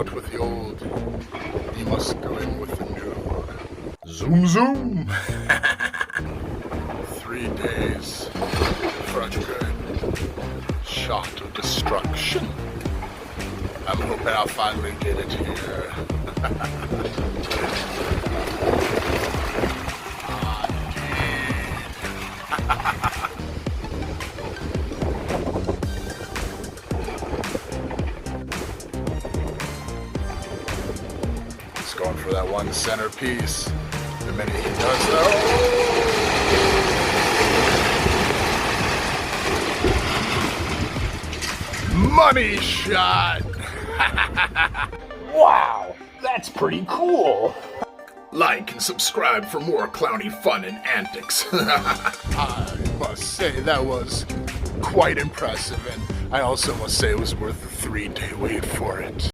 out with the old, you must go in with the new. Zoom zoom! 3 days for a good shot of destruction. I'm hoping I'll finally get it here. He's going for that one centerpiece. The minute he does that, money shot! Wow, that's pretty cool. Like and subscribe for more clowny fun and antics. I must say that was quite impressive, and I also must say it was worth the 3-day wait for it.